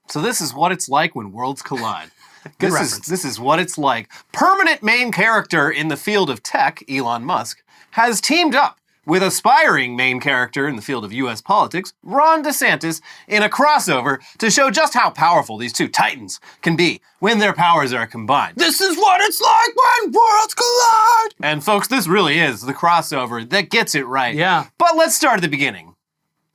So this is what it's like when worlds collide. Good reference. This is what it's like. Permanent main character in the field of tech, Elon Musk, has teamed up with aspiring main character in the field of U.S. politics, Ron DeSantis, in a crossover to show just how powerful these two titans can be when their powers are combined. This is what it's like when worlds collide! And folks, this really is the crossover that gets it right. Yeah. But let's start at the beginning.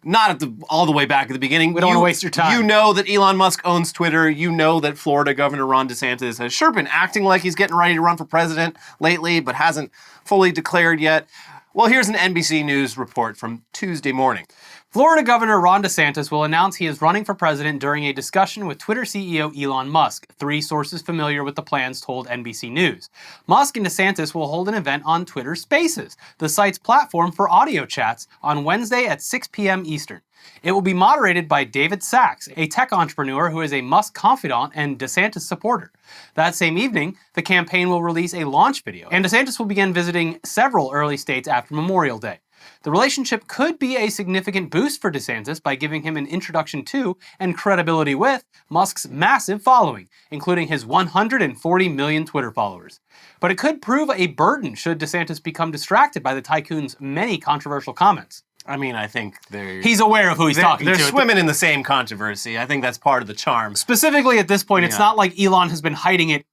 Not all the way back at the beginning. We don't want to waste your time. You know that Elon Musk owns Twitter. You know that Florida Governor Ron DeSantis has sure been acting like he's getting ready to run for president lately, but hasn't fully declared yet. Well, here's an NBC News report from Tuesday morning. Florida Governor Ron DeSantis will announce he is running for president during a discussion with Twitter CEO Elon Musk, 3 sources familiar with the plans told NBC News. Musk and DeSantis will hold an event on Twitter Spaces, the site's platform for audio chats, on Wednesday at 6 p.m. Eastern. It will be moderated by David Sachs, a tech entrepreneur who is a Musk confidant and DeSantis supporter. That same evening, the campaign will release a launch video, and DeSantis will begin visiting several early states after Memorial Day. The relationship could be a significant boost for DeSantis by giving him an introduction to and credibility with Musk's massive following, including his 140 million Twitter followers. But it could prove a burden should DeSantis become distracted by the tycoon's many controversial comments. I mean, I think he's aware of who he's talking to. They're swimming in the same controversy. I think that's part of the charm. Specifically at this point, it's not like Elon has been hiding it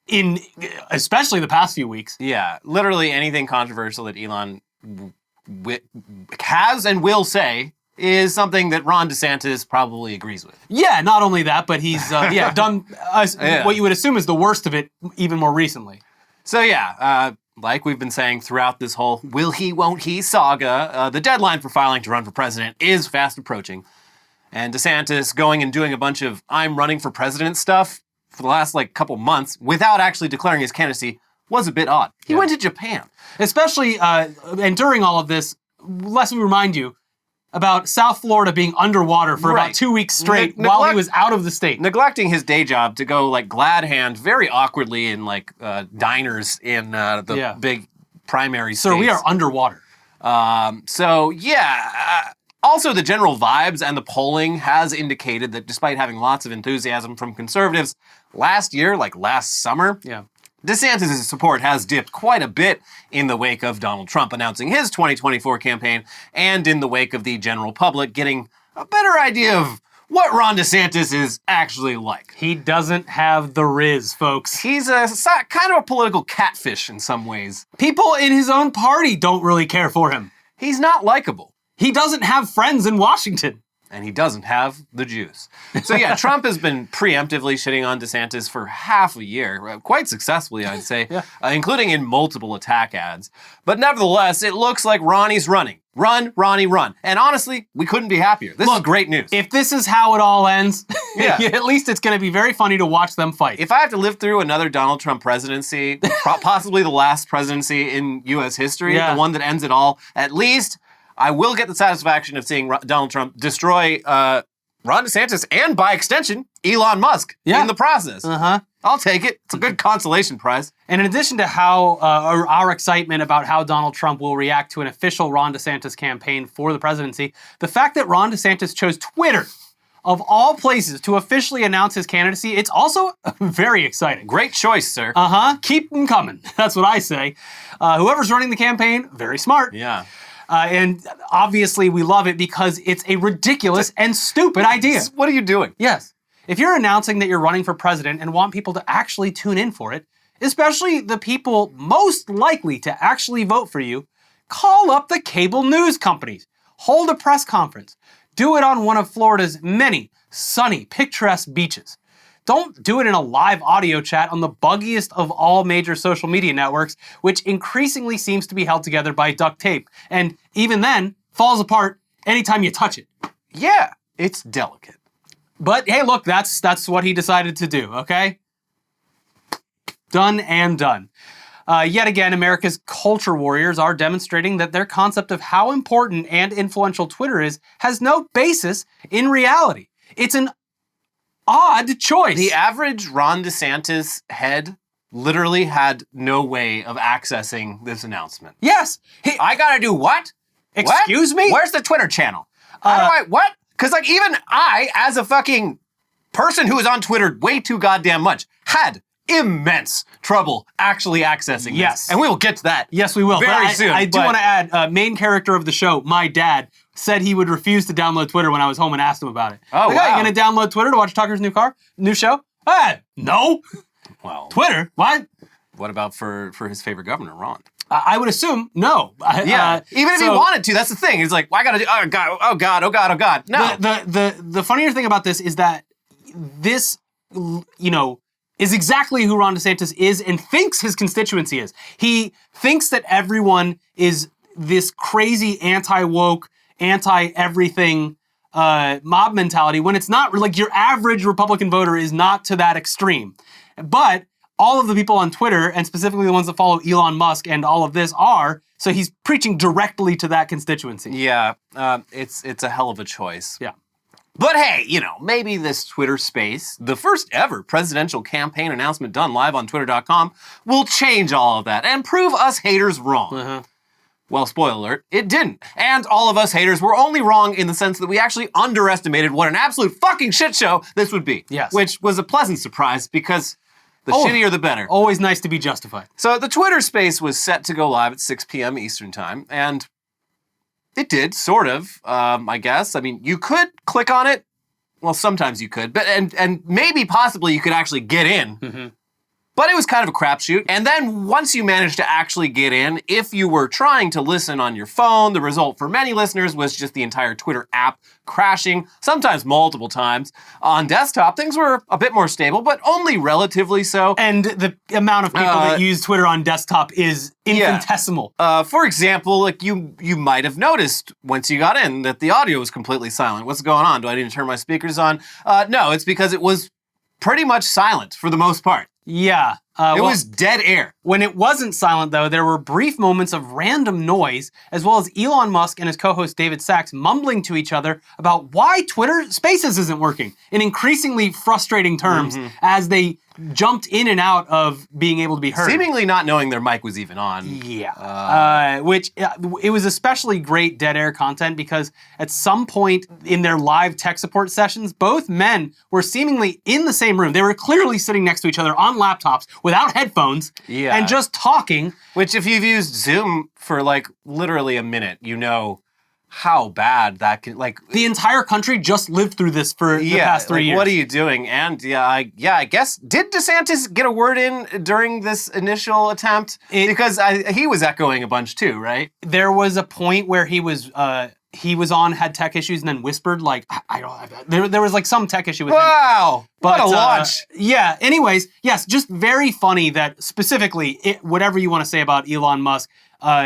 in, especially the past few weeks. Yeah, literally anything controversial that Elon has and will say is something that Ron DeSantis probably agrees with. Yeah, not only that, but he's done what you would assume is the worst of it even more recently. So like we've been saying throughout this whole will he, won't he saga, the deadline for filing to run for president is fast approaching. And DeSantis going and doing a bunch of I'm running for president stuff for the last couple months without actually declaring his candidacy was a bit odd. He went to Japan. Especially, and during all of this, lest we remind you, about South Florida being underwater for about 2 weeks straight while he was out of the state. Neglecting his day job to go glad hand very awkwardly in diners in the big primary states. Sir, we are underwater. Also, the general vibes and the polling has indicated that despite having lots of enthusiasm from conservatives last year, last summer, DeSantis' support has dipped quite a bit in the wake of Donald Trump announcing his 2024 campaign and in the wake of the general public getting a better idea of what Ron DeSantis is actually like. He doesn't have the riz, folks. He's kind of a political catfish in some ways. People in his own party don't really care for him. He's not likable. He doesn't have friends in Washington. And he doesn't have the juice. So Trump has been preemptively shitting on DeSantis for half a year, quite successfully, I'd say, including in multiple attack ads. But nevertheless, it looks like Ronnie's running. Run, Ronnie, run. And honestly, we couldn't be happier. This is great news. If this is how it all ends, at least it's going to be very funny to watch them fight. If I have to live through another Donald Trump presidency, possibly the last presidency in U.S. history, the one that ends it all, at least I will get the satisfaction of seeing Donald Trump destroy Ron DeSantis and, by extension, Elon Musk in the process. I'll take it. It's a good consolation prize. And in addition to how our excitement about how Donald Trump will react to an official Ron DeSantis campaign for the presidency, the fact that Ron DeSantis chose Twitter, of all places, to officially announce his candidacy, it's also very exciting. Great choice, sir. Keep them coming. That's what I say. Whoever's running the campaign, very smart. Yeah. And obviously we love it because it's a ridiculous and stupid idea. What are you doing? Yes. If you're announcing that you're running for president and want people to actually tune in for it, especially the people most likely to actually vote for you, call up the cable news companies. Hold a press conference. Do it on one of Florida's many sunny, picturesque beaches. Don't do it in a live audio chat on the buggiest of all major social media networks, which increasingly seems to be held together by duct tape, and even then, falls apart anytime you touch it. Yeah, it's delicate. But hey, look, that's what he decided to do, okay? Done and done. Yet again, America's culture warriors are demonstrating that their concept of how important and influential Twitter is has no basis in reality. It's an odd choice. The average Ron DeSantis head literally had no way of accessing this announcement. Yes. I gotta do what? Excuse me? Where's the Twitter channel? How do I, what? Because even I, as a fucking person who is on Twitter way too goddamn much had immense trouble actually accessing Yes. this. And we will get to that. Yes, we will. Very but soon. I do want to add, main character of the show, my dad, said he would refuse to download Twitter when I was home and asked him about it. Oh, like, wow. Are you going to download Twitter to watch Tucker's new show? No. Well, Twitter? What? what about for his favorite governor, Ron? I would assume no. Yeah, even if he wanted to, that's the thing. He's like, well, I gotta do, oh God, oh God, oh God, oh God. No. The funnier thing about this is that this, is exactly who Ron DeSantis is and thinks his constituency is. He thinks that everyone is this crazy anti-woke, anti-everything mob mentality when it's not. Like, your average Republican voter is not to that extreme. But all of the people on Twitter, and specifically the ones that follow Elon Musk and all of this are, so he's preaching directly to that constituency. Yeah, it's a hell of a choice. Yeah. But hey, maybe this Twitter space, the first ever presidential campaign announcement done live on Twitter.com, will change all of that and prove us haters wrong. Uh-huh. Well, spoiler alert, it didn't. And all of us haters were only wrong in the sense that we actually underestimated what an absolute fucking shit show this would be. Yes. Which was a pleasant surprise because the shittier the better. Always nice to be justified. So the Twitter space was set to go live at 6 p.m. Eastern time, and it did, sort of, I guess. I mean, you could click on it. Well, sometimes you could, but and maybe possibly you could actually get in. Mm-hmm. But it was kind of a crapshoot. And then once you managed to actually get in, if you were trying to listen on your phone, the result for many listeners was just the entire Twitter app crashing, sometimes multiple times. On desktop, things were a bit more stable, but only relatively so. And the amount of people that use Twitter on desktop is infinitesimal. For example, like you might have noticed once you got in that the audio was completely silent. What's going on? Do I need to turn my speakers on? No, it's because it was pretty much silent for the most part. Yeah. It was dead air. When it wasn't silent, though, there were brief moments of random noise, as well as Elon Musk and his co-host David Sachs mumbling to each other about why Twitter Spaces isn't working in increasingly frustrating terms as they jumped in and out of being able to be heard. Seemingly not knowing their mic was even on. Yeah. Which it was especially great dead air content because at some point in their live tech support sessions, both men were seemingly in the same room. They were clearly sitting next to each other on laptops without headphones and just talking. Which if you've used Zoom for like literally a minute, you know how bad that can, like... The entire country just lived through this for the past 3 years. What are you doing? And I guess, did DeSantis get a word in during this initial attempt? Because he was echoing a bunch too, right? There was a point where he was on, had tech issues, and then whispered, like, I don't have that. There was like some tech issue with him. Wow! What a launch! Yeah, anyways, yes, just very funny that specifically, whatever you want to say about Elon Musk,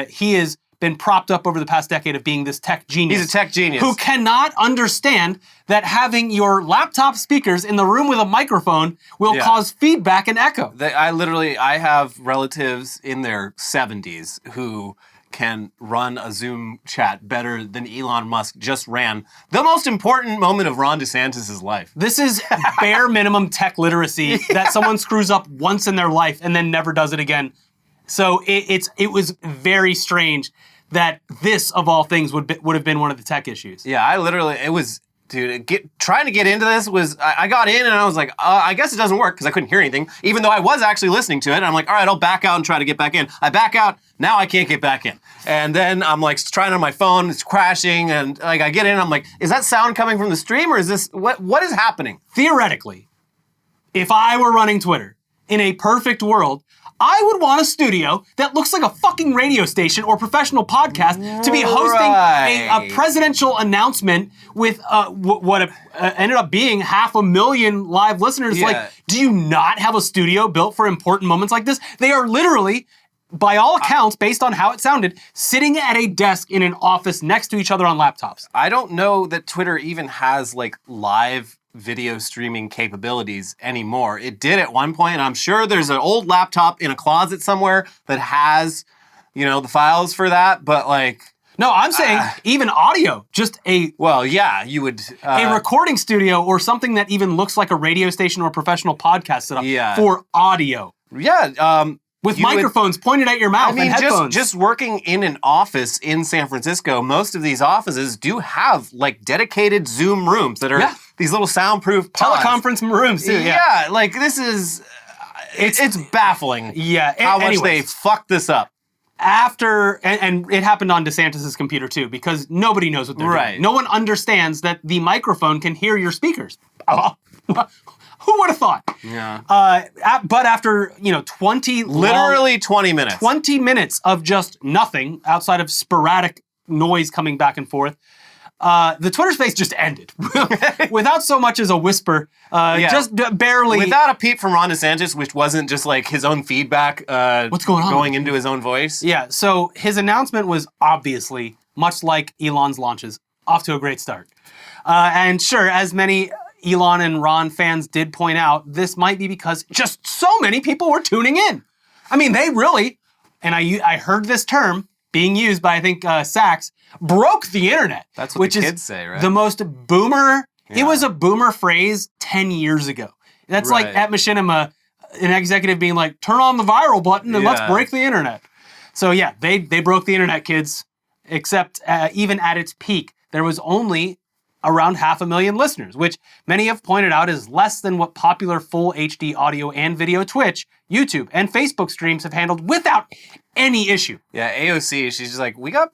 he has been propped up over the past decade of being this tech genius. He's a tech genius. Who cannot understand that having your laptop speakers in the room with a microphone will cause feedback and echo. I have relatives in their 70s who can run a Zoom chat better than Elon Musk just ran the most important moment of Ron DeSantis' life. This is bare minimum tech literacy that someone screws up once in their life and then never does it again. So it was very strange that this, of all things, would have been one of the tech issues. Yeah, trying to get into this was, I got in and I was like, I guess it doesn't work because I couldn't hear anything, even though I was actually listening to it. And I'm like, all right, I'll back out and try to get back in. I back out, now I can't get back in. And then I'm like trying on my phone, it's crashing, and like I get in, I'm like, is that sound coming from the stream or is this, what is happening? Theoretically, if I were running Twitter, in a perfect world, I would want a studio that looks like a fucking radio station or professional podcast to be hosting a presidential announcement with what ended up being 500,000 live listeners. Yeah. Like, do you not have a studio built for important moments like this? They are literally, by all accounts, based on how it sounded, sitting at a desk in an office next to each other on laptops. I don't know that Twitter even has like live video streaming capabilities anymore. It did at one point, and I'm sure there's an old laptop in a closet somewhere that has, the files for that, but like... No, I'm saying even audio, just you would... a recording studio or something that even looks like a radio station or professional podcast setup for audio. Yeah, with microphones pointed at your mouth and headphones. Just working in an office in San Francisco, most of these offices do have like dedicated Zoom rooms that are these little soundproof pods. Teleconference rooms too. Yeah, like this is, it's baffling. Yeah. How much they fucked this up. After, and it happened on DeSantis' computer too, because nobody knows what they're doing. No one understands that the microphone can hear your speakers. Who would have thought? Yeah. But after, 20 minutes. 20 minutes of just nothing outside of sporadic noise coming back and forth, the Twitter space just ended without so much as a whisper, just barely. Without a peep from Ron DeSantis, which wasn't just like his own feedback. What's going on? Going into his own voice. Yeah, so his announcement was obviously, much like Elon's launches, off to a great start. And sure, as many Elon and Ron fans did point out, this might be because just so many people were tuning in. I mean, they really, and I heard this term being used by, I think, Sachs, broke the internet. That's what the kids say, right? The most boomer, it was a boomer phrase 10 years ago. That's like at Machinima, an executive being like, turn on the viral button and let's break the internet. So yeah, they broke the internet, kids, except even at its peak, there was only around 500,000 listeners, which many have pointed out is less than what popular full HD audio and video Twitch, YouTube, and Facebook streams have handled without any issue. Yeah, AOC, she's just like, we got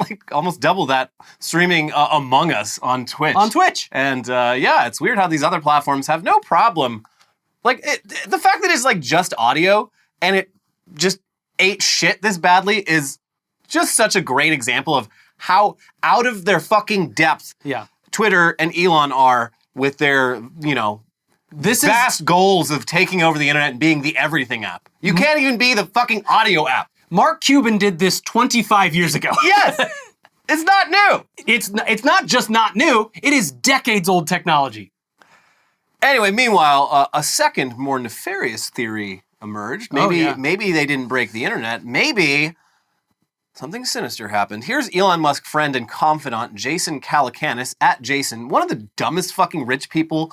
like almost double that streaming Among Us on Twitch. And it's weird how these other platforms have no problem. Like, the fact that it's like just audio and it just ate shit this badly is just such a great example of how out of their fucking depth Twitter and Elon are with their, vast goals of taking over the internet and being the everything app. You can't even be the fucking audio app. Mark Cuban did this 25 years ago. Yes! It's not new! It's not just not new, it is decades old technology. Anyway, meanwhile, a second, more nefarious theory emerged. Maybe they didn't break the internet. Maybe something sinister happened. Here's Elon Musk friend and confidant Jason Calacanis, at Jason, one of the dumbest fucking rich people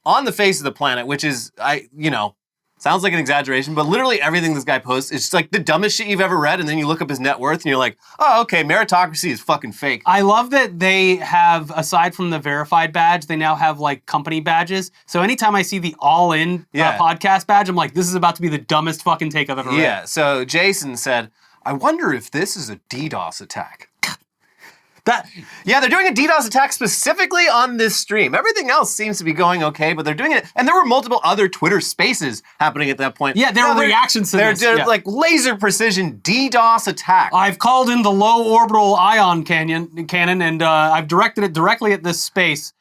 on the face of the planet, which is, sounds like an exaggeration, but literally everything this guy posts is just like the dumbest shit you've ever read, and then you look up his net worth and you're like, oh, okay, meritocracy is fucking fake. I love that they have, aside from the verified badge, they now have like company badges. So anytime I see the all-in podcast badge, I'm like, this is about to be the dumbest fucking take I've ever read. Yeah, so Jason said, I wonder if this is a DDoS attack. They're doing a DDoS attack specifically on this stream. Everything else seems to be going okay, but they're doing it. And there were multiple other Twitter spaces happening at that point. Yeah, there were reactions to this. They're like laser precision DDoS attack. I've called in the low orbital ion cannon, and I've directed it directly at this space.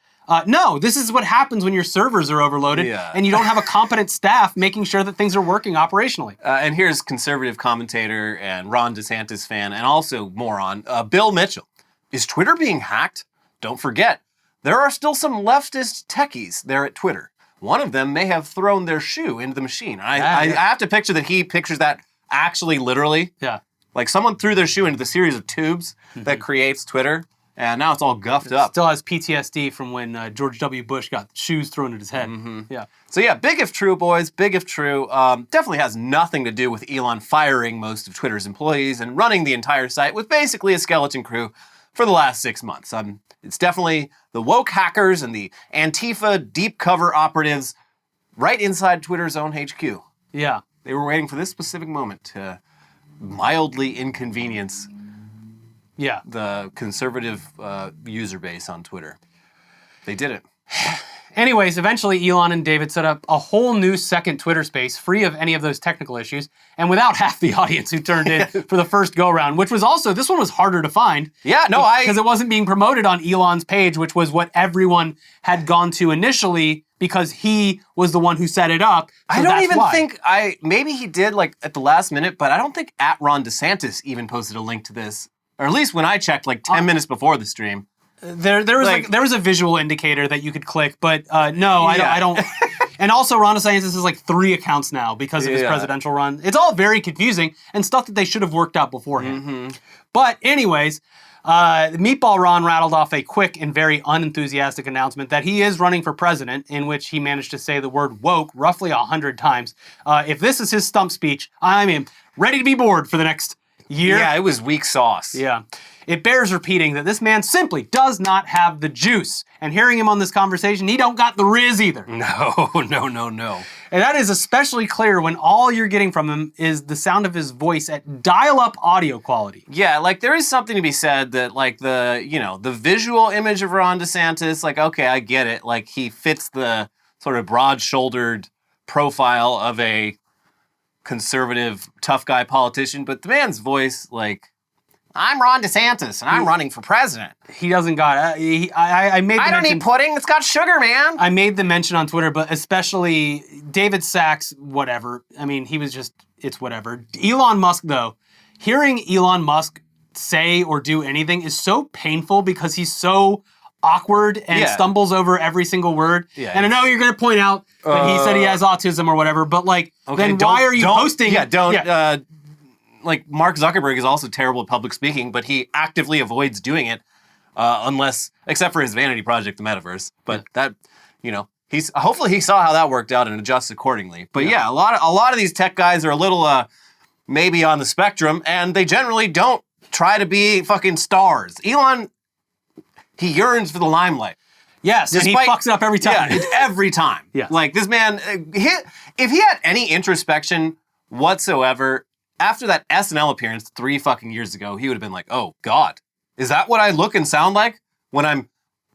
No, this is what happens when your servers are overloaded and you don't have a competent staff making sure that things are working operationally. And here's conservative commentator and Ron DeSantis fan and also moron, Bill Mitchell. Is Twitter being hacked? Don't forget, there are still some leftist techies there at Twitter. One of them may have thrown their shoe into the machine. I have to picture that he pictures that actually literally. Yeah. Like someone threw their shoe into the series of tubes that creates Twitter. And now it's all guffed up. Still has PTSD from when George W. Bush got shoes thrown at his head. Yeah. So yeah, big if true, boys, big if true. Definitely has nothing to do with Elon firing most of Twitter's employees and running the entire site with basically a skeleton crew for the last 6 months. It's definitely the woke hackers and the Antifa deep cover operatives right inside Twitter's own HQ. Yeah. They were waiting for this specific moment to mildly inconvenience the conservative user base on Twitter. They did it. Anyways, eventually Elon and David set up a whole new second Twitter space free of any of those technical issues and without half the audience who turned in for the first go-round, which was also, this one was harder to find. Yeah, no, because it wasn't being promoted on Elon's page, which was what everyone had gone to initially because he was the one who set it up. So I don't even think maybe he did like at the last minute, but I don't think at Ron DeSantis even posted a link to this. Or at least when I checked like 10 minutes before the stream. There was a visual indicator that you could click, but no, I don't. And also, Ron DeSantis has like 3 accounts now because of his presidential run. It's all very confusing and stuff that they should have worked out beforehand. But anyways, Meatball Ron rattled off a quick and very unenthusiastic announcement that he is running for president, in which he managed to say the word woke roughly 100 times. If this is his stump speech, I am ready to be bored for the next year. Yeah, it was weak sauce. Yeah. It bears repeating that this man simply does not have the juice. And hearing him on this conversation, he don't got the riz either. No. And that is especially clear when all you're getting from him is the sound of his voice at dial-up audio quality. Yeah, like there is something to be said that like the visual image of Ron DeSantis, like, okay, I get it. Like he fits the sort of broad-shouldered profile of a conservative, tough guy politician, but the man's voice, like, I'm Ron DeSantis, and I'm running for president. He doesn't got it. I made. I don't need pudding. It's got sugar, man. I made the mention on Twitter, but especially David Sachs, whatever. I mean, he was just, it's whatever. Elon Musk, though, hearing Elon Musk say or do anything is so painful because he's so awkward and stumbles over every single word. Yeah, and I know you're going to point out that he said he has autism or whatever, but like, okay, then why are you posting? Yeah, like Mark Zuckerberg is also terrible at public speaking, but he actively avoids doing it except for his vanity project, the metaverse. But that, hopefully he saw how that worked out and adjusts accordingly. But a lot of these tech guys are a little maybe on the spectrum, and they generally don't try to be fucking stars. Elon, he yearns for the limelight. Yes, and he fucks it up every time. Yeah, every time. Yeah. Like this man, if he had any introspection whatsoever, after that SNL appearance 3 fucking years ago, he would have been like, oh God, is that what I look and sound like when I'm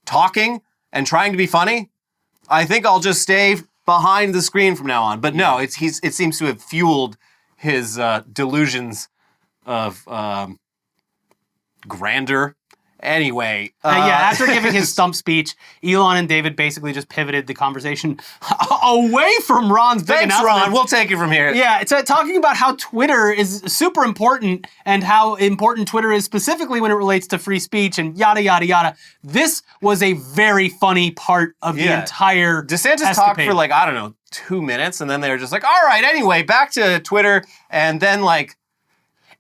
talking and trying to be funny? I think I'll just stay behind the screen from now on. But no, it seems to have fueled his delusions of grandeur. Anyway. After giving his stump speech, Elon and David basically just pivoted the conversation away from Ron's big announcement. Thanks, Ron. We'll take it from here. Yeah, it's talking about how Twitter is super important and how important Twitter is specifically when it relates to free speech and yada, yada, yada. This was a very funny part of the entire DeSantis talked for 2 minutes, and then they were just like, all right, anyway, back to Twitter, and then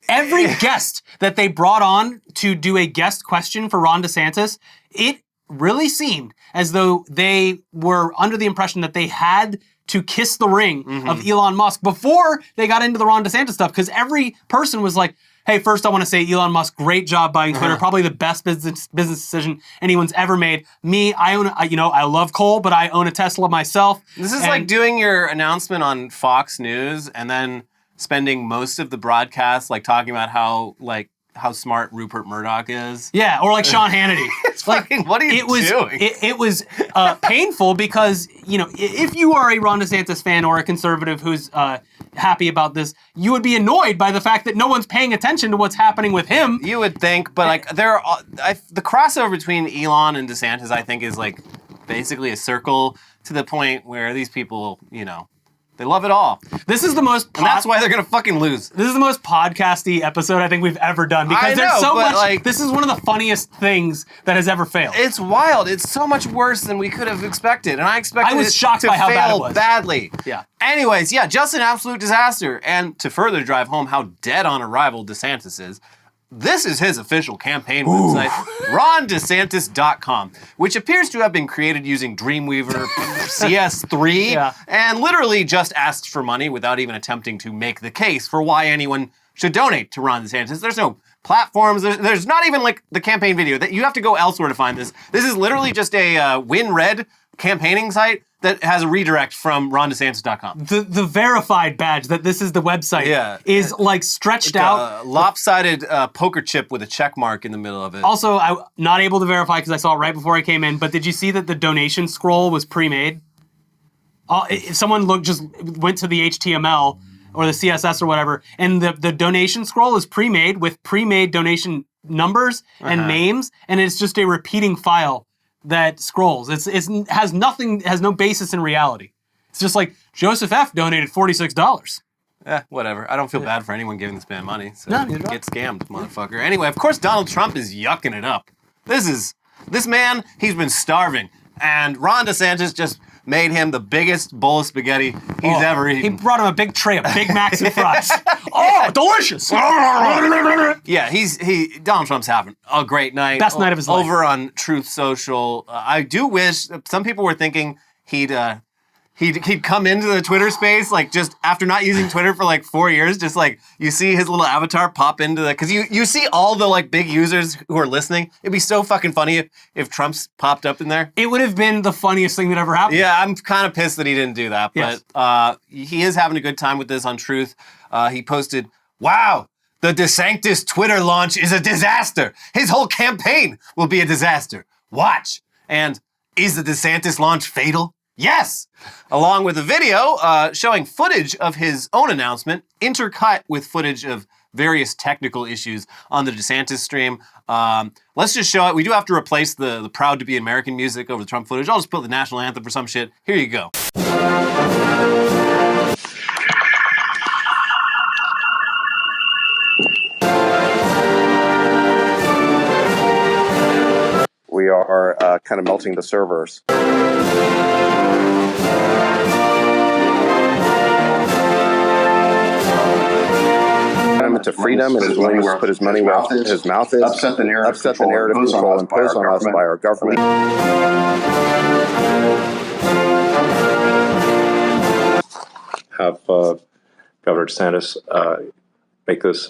every guest that they brought on to do a guest question for Ron DeSantis, it really seemed as though they were under the impression that they had to kiss the ring of Elon Musk before they got into the Ron DeSantis stuff, because every person was like, hey, first I want to say Elon Musk, great job buying Twitter, probably the best business decision anyone's ever made. Me, I love coal, but I own a Tesla myself. This is like doing your announcement on Fox News and then spending most of the broadcast talking about how smart Rupert Murdoch is. Yeah, or like Sean Hannity. It's fucking, what are you doing? It was painful because, if you are a Ron DeSantis fan or a conservative who's happy about this, you would be annoyed by the fact that no one's paying attention to what's happening with him. You would think, but the crossover between Elon and DeSantis, I think, is basically a circle to the point where these people, they love it all. This is the most... and that's why they're going to fucking lose. This is the most podcasty episode I think we've ever done. Because there's so much... this is one of the funniest things that has ever failed. It's wild. It's so much worse than we could have expected. And I expected was shocked by how bad it was. Badly. Yeah. Anyways, just an absolute disaster. And to further drive home how dead on arrival DeSantis is, this is his official campaign website, rondesantis.com, which appears to have been created using Dreamweaver CS3 and literally just asks for money without even attempting to make the case for why anyone should donate to Ron DeSantis. There's no platforms. There's not even the campaign video. That you have to go elsewhere to find this. This is literally just a WinRed campaigning site that has a redirect from rondesantis.com. The verified badge that this is the website is stretched out. A lopsided poker chip with a check mark in the middle of it. Also, I'm not able to verify because I saw it right before I came in, but did you see that the donation scroll was pre-made? If someone just went to the HTML or the CSS or whatever, and the donation scroll is pre-made with pre-made donation numbers and names, and it's just a repeating file that scrolls. It has no basis in reality. It's just like Joseph F. donated $46. Whatever. I don't feel bad for anyone giving this man money. So get scammed, motherfucker. Anyway, of course Donald Trump is yucking it up. This man, he's been starving. And Ron DeSantis just made him the biggest bowl of spaghetti he's ever eaten. He brought him a big tray of Big Macs and fries. Delicious! Donald Trump's having a great night. Best night of his life. Over on Truth Social. I do wish, some people were thinking he'd he'd come into the Twitter space, like, just after not using Twitter for like 4 years, just like you see his little avatar pop into the, because you see all the like big users who are listening. It'd be so fucking funny if Trump's popped up in there. It would have been the funniest thing that ever happened. Yeah, I'm kind of pissed that he didn't do that, Yes. but he is having a good time with this on Truth. He posted, "Wow, the DeSantis Twitter launch is a disaster. His whole campaign will be a disaster. Watch." And is the DeSantis launch fatal? Yes! Along with a video showing footage of his own announcement, intercut with footage of various technical issues on the DeSantis stream. Let's just show it. We do have to replace the Proud to be American music over the Trump footage. I'll just put the national anthem for some shit. Here you go. We are kind of melting the servers. To freedom and is willing to put his money where his mouth is, upset the narrative control imposed on us by our government. Have Governor DeSantis make this.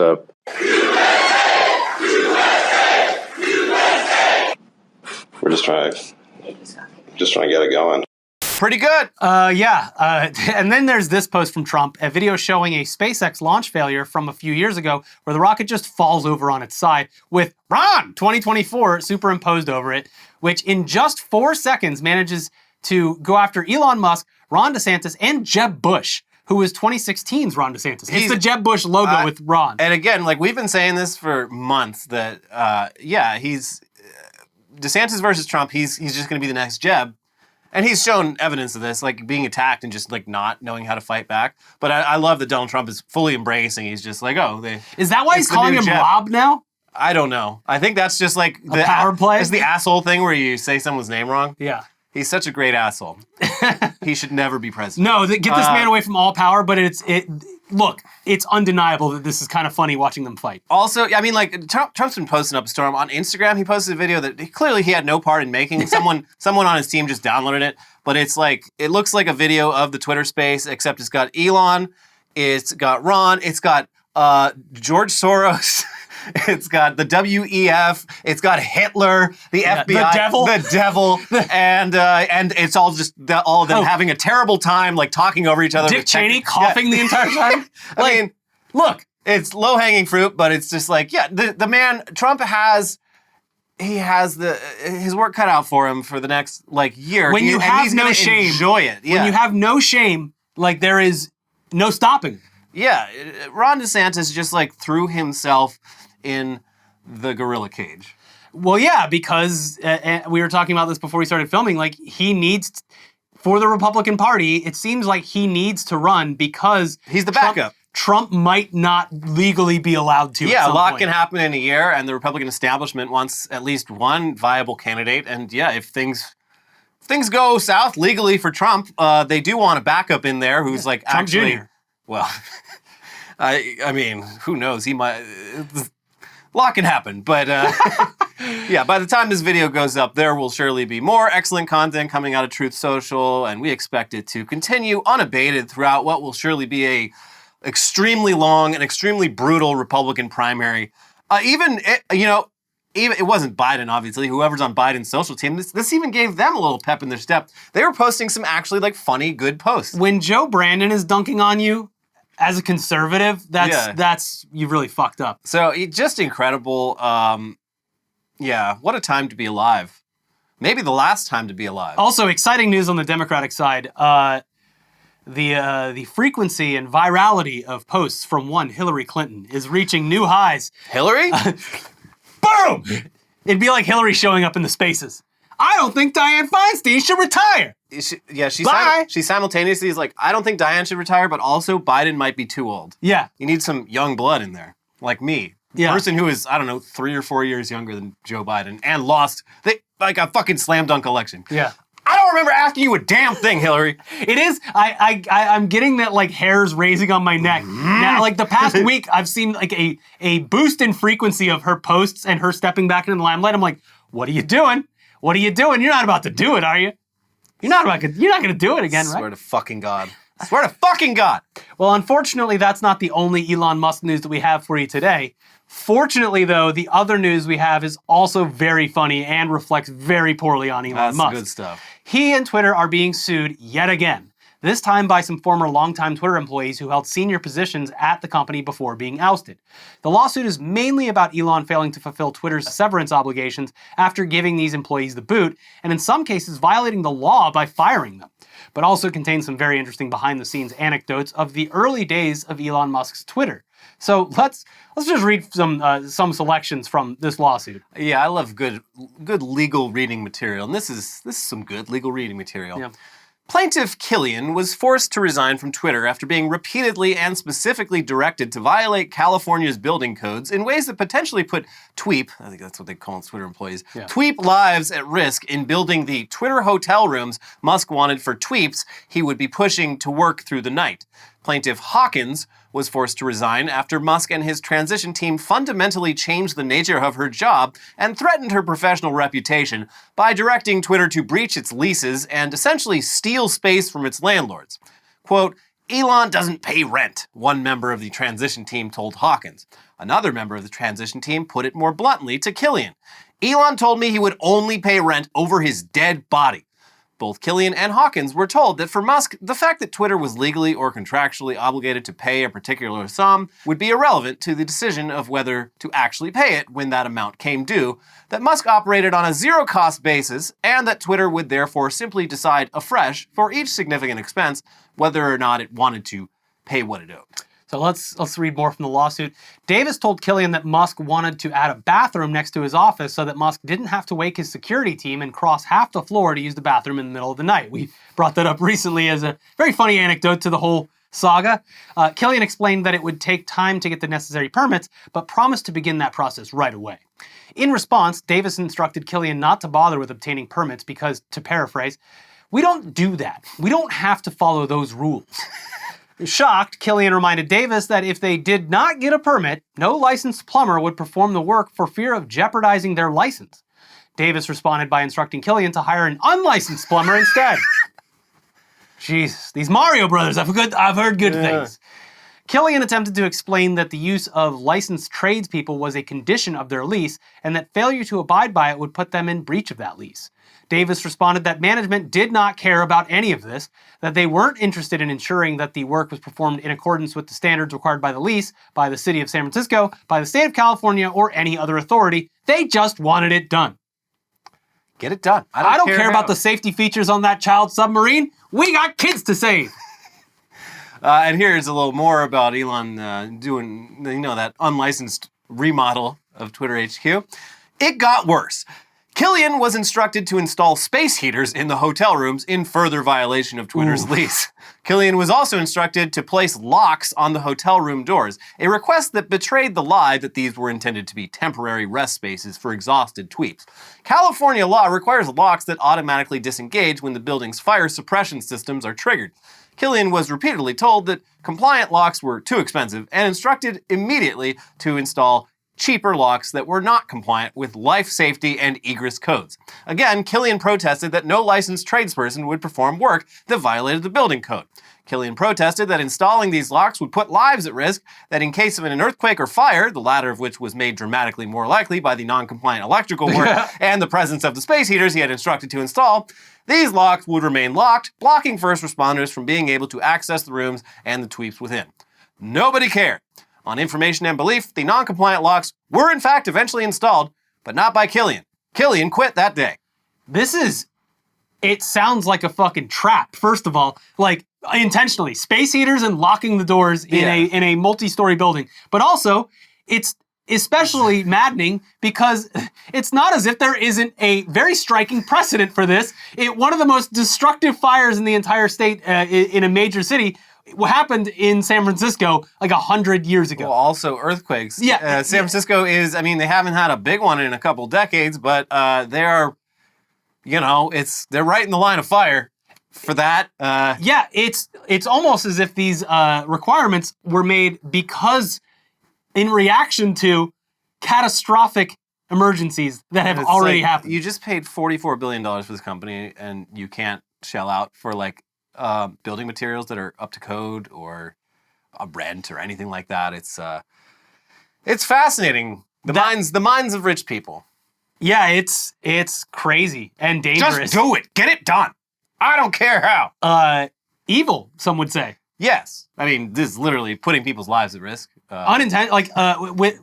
We're just trying to get it going. Pretty good. And then there's this post from Trump, a video showing a SpaceX launch failure from a few years ago where the rocket just falls over on its side with Ron 2024 superimposed over it, which in just 4 seconds manages to go after Elon Musk, Ron DeSantis, and Jeb Bush, who was 2016's Ron DeSantis. It's the Jeb Bush logo with Ron. And again, like we've been saying this for months that, he's DeSantis versus Trump. He's just going to be the next Jeb. And he's shown evidence of this, like being attacked and just like not knowing how to fight back. But I love that Donald Trump is fully embracing. He's just like, is that why he's calling him Jeb. Rob now? I don't know. I think that's just like the power play. It's the asshole thing where you say someone's name wrong. Yeah. He's such a great asshole. He should never be president. No, get this man away from all power. But look, it's undeniable that this is kind of funny watching them fight. Also, I mean, like Trump's been posting up a storm on Instagram. He posted a video that clearly he had no part in making. Someone on his team just downloaded it. But it's like, it looks like a video of the Twitter space, except it's got Elon, it's got Ron, it's got George Soros. It's got the WEF. It's got Hitler, the FBI, the devil, and it's all just all of them having a terrible time, like talking over each other. Dick Cheney coughing the entire time. I mean, look, it's low hanging fruit, but it's just like, the man Trump has. He has his work cut out for him for the next year. When you have no shame, enjoy it. Yeah. When you have no shame, there is no stopping. Yeah, Ron DeSantis just threw himself in the gorilla cage. Well, yeah, because we were talking about this before we started filming. He needs, for the Republican Party, it seems like he needs to run because he's the backup. Trump might not legally be allowed to. Yeah, a lot can happen in a year, and the Republican establishment wants at least one viable candidate. And if things go south legally for Trump, they do want a backup in there who's Trump actually. Jr. Well, I mean, who knows? He might. A lot can happen, but by the time this video goes up, there will surely be more excellent content coming out of Truth Social, and we expect it to continue unabated throughout what will surely be a extremely long and extremely brutal Republican primary. Even it wasn't Biden, obviously. Whoever's on Biden's social team, this even gave them a little pep in their step. They were posting some actually funny, good posts. When Joe Brandon is dunking on you as a conservative, that's you've really fucked up. So just incredible. What a time to be alive. Maybe the last time to be alive. Also, exciting news on the Democratic side. The frequency and virality of posts from one Hillary Clinton is reaching new highs. Hillary? Boom! It'd be like Hillary showing up in the spaces. I don't think Dianne Feinstein should retire. She simultaneously is like, I don't think Dianne should retire, but also Biden might be too old. Yeah. You need some young blood in there, like me. Yeah. Person who is, 3 or 4 years younger than Joe Biden and lost a fucking slam dunk election. Yeah. I don't remember asking you a damn thing, Hillary. It is. I'm getting that hairs raising on my neck. Now, the past week, I've seen a boost in frequency of her posts and her stepping back into the limelight. I'm like, what are you doing? What are you doing? You're not about to do it, are you? You're not going to do it again, right? Swear to fucking God. Swear to fucking God. Well, unfortunately, that's not the only Elon Musk news that we have for you today. Fortunately, though, the other news we have is also very funny and reflects very poorly on Elon Musk. That's good stuff. He and Twitter are being sued yet again. This time by some former longtime Twitter employees who held senior positions at the company before being ousted. The lawsuit is mainly about Elon failing to fulfill Twitter's severance obligations after giving these employees the boot, and in some cases violating the law by firing them, but also contains some very interesting behind-the-scenes anecdotes of the early days of Elon Musk's Twitter. So let's just read some selections from this lawsuit. Yeah, I love good legal reading material, and this is some good legal reading material. Yeah. Plaintiff Killian was forced to resign from Twitter after being repeatedly and specifically directed to violate California's building codes in ways that potentially put Tweep, I think that's what they call Twitter employees, Tweep lives at risk in building the Twitter hotel rooms Musk wanted for Tweeps he would be pushing to work through the night. Plaintiff Hawkins was forced to resign after Musk and his transition team fundamentally changed the nature of her job and threatened her professional reputation by directing Twitter to breach its leases and essentially steal space from its landlords. Quote, Elon doesn't pay rent, one member of the transition team told Hawkins. Another member of the transition team put it more bluntly to Killian. Elon told me he would only pay rent over his dead body. Both Killian and Hawkins were told that for Musk, the fact that Twitter was legally or contractually obligated to pay a particular sum would be irrelevant to the decision of whether to actually pay it when that amount came due, that Musk operated on a zero-cost basis, and that Twitter would therefore simply decide afresh for each significant expense whether or not it wanted to pay what it owed. So let's read more from the lawsuit. Davis told Killian that Musk wanted to add a bathroom next to his office so that Musk didn't have to wake his security team and cross half the floor to use the bathroom in the middle of the night. We brought that up recently as a very funny anecdote to the whole saga. Killian explained that it would take time to get the necessary permits, but promised to begin that process right away. In response, Davis instructed Killian not to bother with obtaining permits because, to paraphrase, we don't do that. We don't have to follow those rules. Shocked, Killian reminded Davis that if they did not get a permit, no licensed plumber would perform the work for fear of jeopardizing their license. Davis responded by instructing Killian to hire an unlicensed plumber instead. Jesus, these Mario brothers, I've heard good things. Killian attempted to explain that the use of licensed tradespeople was a condition of their lease, and that failure to abide by it would put them in breach of that lease. Davis responded that management did not care about any of this, that they weren't interested in ensuring that the work was performed in accordance with the standards required by the lease, by the city of San Francisco, by the state of California, or any other authority. They just wanted it done. Get it done. I don't care about the safety features on that child submarine. We got kids to save. And here's a little more about Elon doing, that unlicensed remodel of Twitter HQ. It got worse. Killian was instructed to install space heaters in the hotel rooms in further violation of Twitter's lease. Killian was also instructed to place locks on the hotel room doors, a request that betrayed the lie that these were intended to be temporary rest spaces for exhausted tweeps. California law requires locks that automatically disengage when the building's fire suppression systems are triggered. Killian was repeatedly told that compliant locks were too expensive and instructed immediately to install cheaper locks that were not compliant with life safety and egress codes. Again, Killian protested that no licensed tradesperson would perform work that violated the building code. Killian protested that installing these locks would put lives at risk, that in case of an earthquake or fire, the latter of which was made dramatically more likely by the non-compliant electrical work and the presence of the space heaters he had instructed to install, these locks would remain locked, blocking first responders from being able to access the rooms and the tweeps within. Nobody cared. On information and belief, the non-compliant locks were in fact eventually installed, but not by Killian. Killian quit that day. It sounds like a fucking trap, first of all. Like, intentionally. Space heaters and locking the doors in a multi-story building. But also, it's especially maddening because it's not as if there isn't a very striking precedent for this. One of the most destructive fires in the entire state in a major city happened in San Francisco like 100 years ago. Well, also earthquakes. Yeah. San Francisco is, they haven't had a big one in a couple decades, but they are, they're right in the line of fire for that. Yeah, it's almost as if these requirements were made because in reaction to catastrophic emergencies that have already happened. You just paid $44 billion for this company and you can't shell out for like building materials that are up to code or a rent or anything like that. It's fascinating. The minds of rich people. Yeah, it's crazy and dangerous. Just do it. Get it done. I don't care how. Evil, some would say. Yes. I mean, this is literally putting people's lives at risk. Unintended, like with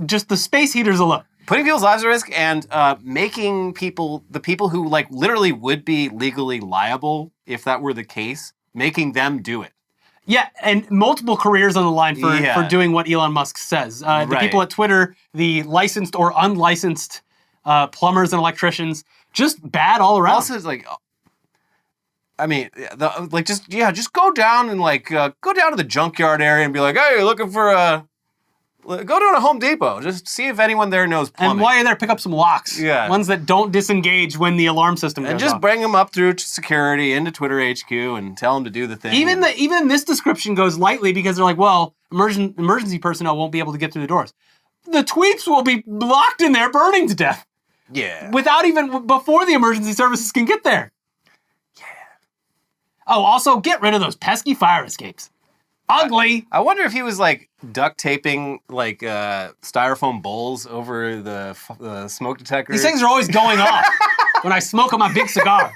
just the space heaters alone. Putting people's lives at risk and making the people who like literally would be legally liable if that were the case, making them do it. Yeah, and multiple careers on the line for doing what Elon Musk says. The people at Twitter, the licensed or unlicensed plumbers and electricians, just bad all around. Also, it's like, I mean, just go down and like go down to the junkyard area and be like, hey, you're looking for go down to Home Depot. Just see if anyone there knows plumbing. And while you're there, pick up some locks. Yeah. Ones that don't disengage when the alarm system goes and just off. bring them up through security into Twitter HQ and tell them to do the thing. Even this description goes lightly because they're like, well, emergency personnel won't be able to get through the doors. The tweets will be locked in there, burning to death. Yeah. Before the emergency services can get there. Yeah. Oh, also get rid of those pesky fire escapes. Ugly. I wonder if he was like duct taping like styrofoam bowls over the smoke detector. These things are always going off when I smoke on my big cigar.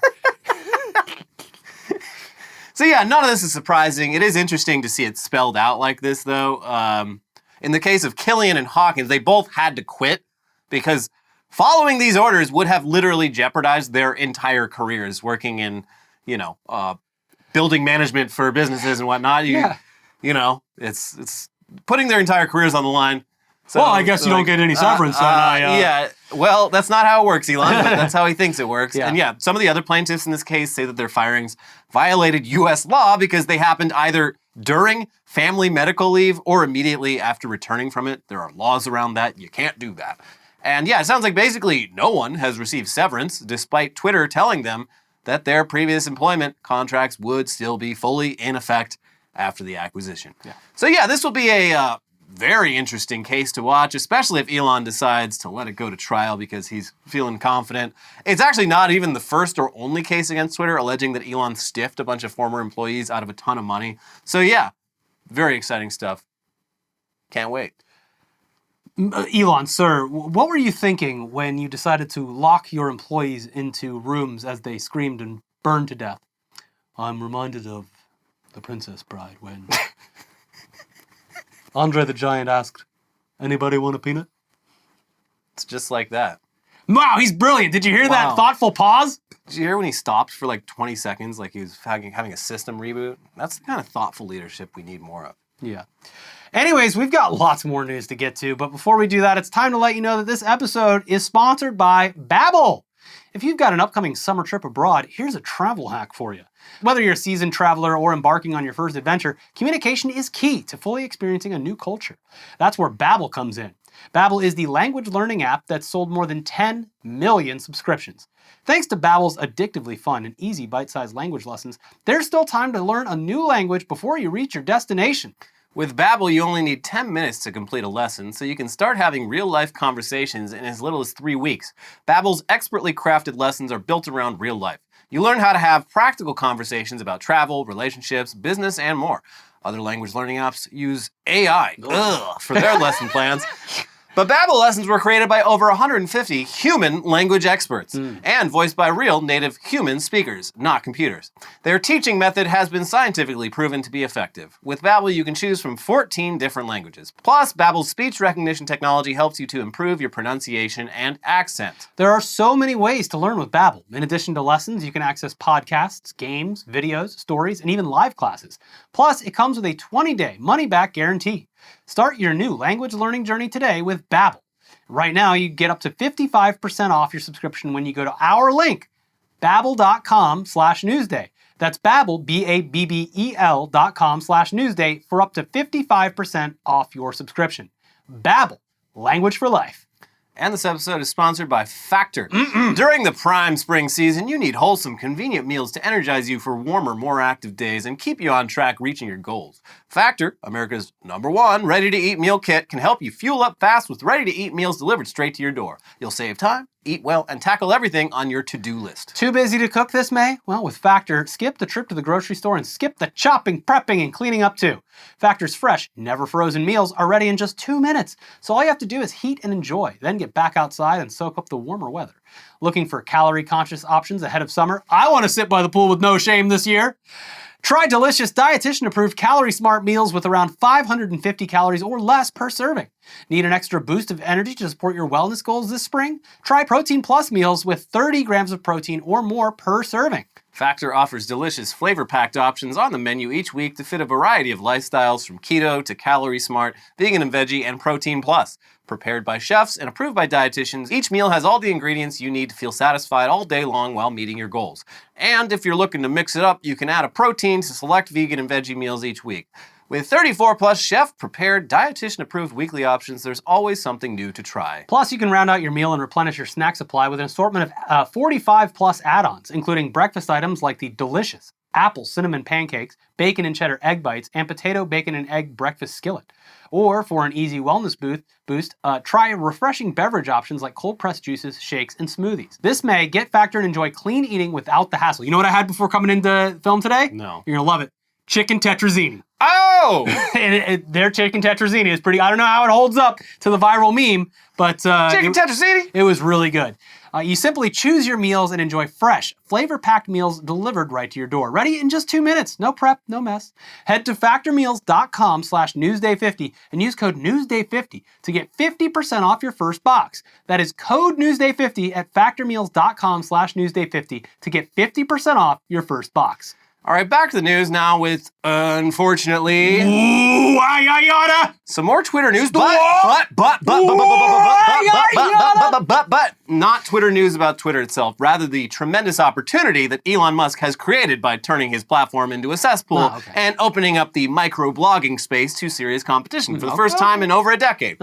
So yeah, none of this is surprising. It is interesting to see it spelled out like this, though. In the case of Killian and Hawkins, they both had to quit because following these orders would have literally jeopardized their entire careers working in, building management for businesses and whatnot. It's putting their entire careers on the line. So, well, I guess you don't get any severance. Yeah, well, that's not how it works, Elon, but that's how he thinks it works. Yeah. And yeah, some of the other plaintiffs in this case say that their firings violated U.S. law because they happened either during family medical leave or immediately after returning from it. There are laws around that. You can't do that. And yeah, it sounds like basically no one has received severance, despite Twitter telling them that their previous employment contracts would still be fully in effect after the acquisition. Yeah. So yeah, this will be a very interesting case to watch, especially if Elon decides to let it go to trial because he's feeling confident. It's actually not even the first or only case against Twitter alleging that Elon stiffed a bunch of former employees out of a ton of money. So yeah, very exciting stuff. Can't wait. Elon, sir, what were you thinking when you decided to lock your employees into rooms as they screamed and burned to death? I'm reminded of The Princess Bride when Andre the Giant asked, anybody want a peanut? It's just like that. Wow, he's brilliant. Did you hear that thoughtful pause? Did you hear when he stopped for like 20 seconds like he was having a system reboot? That's the kind of thoughtful leadership we need more of. Yeah. Anyways, we've got lots more news to get to, but before we do that, it's time to let you know that this episode is sponsored by Babbel. If you've got an upcoming summer trip abroad, here's a travel hack for you. Whether you're a seasoned traveler or embarking on your first adventure, communication is key to fully experiencing a new culture. That's where Babbel comes in. Babbel is the language learning app that's sold more than 10 million subscriptions. Thanks to Babbel's addictively fun and easy bite-sized language lessons, there's still time to learn a new language before you reach your destination. With Babbel, you only need 10 minutes to complete a lesson, so you can start having real-life conversations in as little as 3 weeks. Babbel's expertly crafted lessons are built around real life. You learn how to have practical conversations about travel, relationships, business, and more. Other language learning apps use AI for their lesson plans. But Babbel lessons were created by over 150 human language experts and voiced by real native human speakers, not computers. Their teaching method has been scientifically proven to be effective. With Babbel, you can choose from 14 different languages. Plus, Babbel's speech recognition technology helps you to improve your pronunciation and accent. There are so many ways to learn with Babbel. In addition to lessons, you can access podcasts, games, videos, stories, and even live classes. Plus, it comes with a 20-day money-back guarantee. Start your new language learning journey today with Babbel. Right now, you get up to 55% off your subscription when you go to our link, babbel.com/newsday. That's Babbel, BABBEL.com/newsday for up to 55% off your subscription. Babbel, language for life. And this episode is sponsored by Factor. During the prime spring season, you need wholesome, convenient meals to energize you for warmer, more active days and keep you on track reaching your goals. Factor, America's #1 ready-to-eat meal kit, can help you fuel up fast with ready-to-eat meals delivered straight to your door. You'll save time, eat well, and tackle everything on your to-do list. Too busy to cook this May? Well, with Factor, skip the trip to the grocery store and skip the chopping, prepping, and cleaning up too. Factor's fresh, never frozen meals are ready in just 2 minutes. So all you have to do is heat and enjoy, then get back outside and soak up the warmer weather. Looking for calorie-conscious options ahead of summer? I want to sit by the pool with no shame this year. Try delicious dietitian-approved calorie-smart meals with around 550 calories or less per serving. Need an extra boost of energy to support your wellness goals this spring? Try Protein Plus meals with 30 grams of protein or more per serving. Factor offers delicious flavor-packed options on the menu each week to fit a variety of lifestyles from keto to calorie-smart, vegan and veggie, and Protein Plus. Prepared by chefs and approved by dietitians, each meal has all the ingredients you need to feel satisfied all day long while meeting your goals. And if you're looking to mix it up, you can add a protein to select vegan and veggie meals each week. With 34 plus chef-prepared, dietitian-approved weekly options, there's always something new to try. Plus, you can round out your meal and replenish your snack supply with an assortment of 45 plus add-ons, including breakfast items like the delicious apple cinnamon pancakes, bacon and cheddar egg bites, and potato, bacon, and egg breakfast skillet. Or for an easy wellness boost, try refreshing beverage options like cold-pressed juices, shakes, and smoothies. This May, get Factor and enjoy clean eating without the hassle. You know what I had before coming into film today? No. You're gonna love it. Chicken tetrazzini. Oh! Their chicken tetrazzini is pretty, I don't know how it holds up to the viral meme, but Chicken tetrazzini? it was really good. You simply choose your meals and enjoy fresh, flavor-packed meals delivered right to your door. Ready in just 2 minutes. No prep, no mess. Head to factormeals.com/newsday50 and use code newsday50 to get 50% off your first box. That is code newsday50 at factormeals.com/newsday50 to get 50% off your first box. All right, back to the news now with, unfortunately, Ooh, some more Twitter news, but not Twitter news about Twitter itself. Rather, the tremendous opportunity that Elon Musk has created by turning his platform into a cesspool and opening up the microblogging space to serious competition for the first time in over a decade.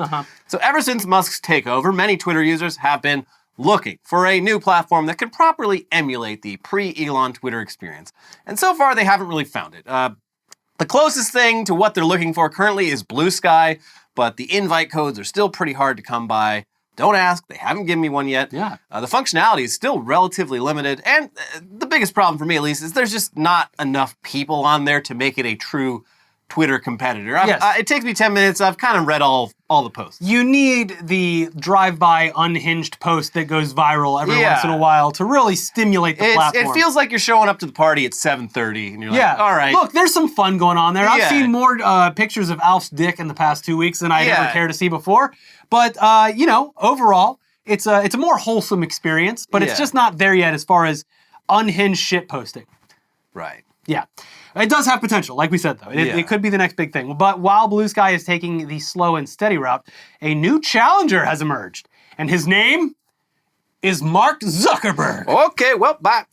So ever since Musk's takeover, many Twitter users have been looking for a new platform that could properly emulate the pre-Elon Twitter experience. And so far, they haven't really found it. The closest thing to what they're looking for currently is Blue Sky, but the invite codes are still pretty hard to come by. Don't ask, they haven't given me one yet. Yeah. The functionality is still relatively limited, and the biggest problem for me, at least, is there's just not enough people on there to make it a true Twitter competitor. It takes me 10 minutes. I've kind of read all the posts. You need the drive-by unhinged post that goes viral every once in a while to really stimulate the platform. It feels like you're showing up to the party at 7:30 and you're like, all right. Look, there's some fun going on there. I've seen more pictures of Alf's dick in the past 2 weeks than I'd ever care to see before. But, overall, it's a more wholesome experience, but it's just not there yet as far as unhinged shit posting. Right. Yeah. It does have potential, like we said, though. It could be the next big thing. But while Blue Sky is taking the slow and steady route, a new challenger has emerged. And his name is Mark Zuckerberg. Okay, well, bye.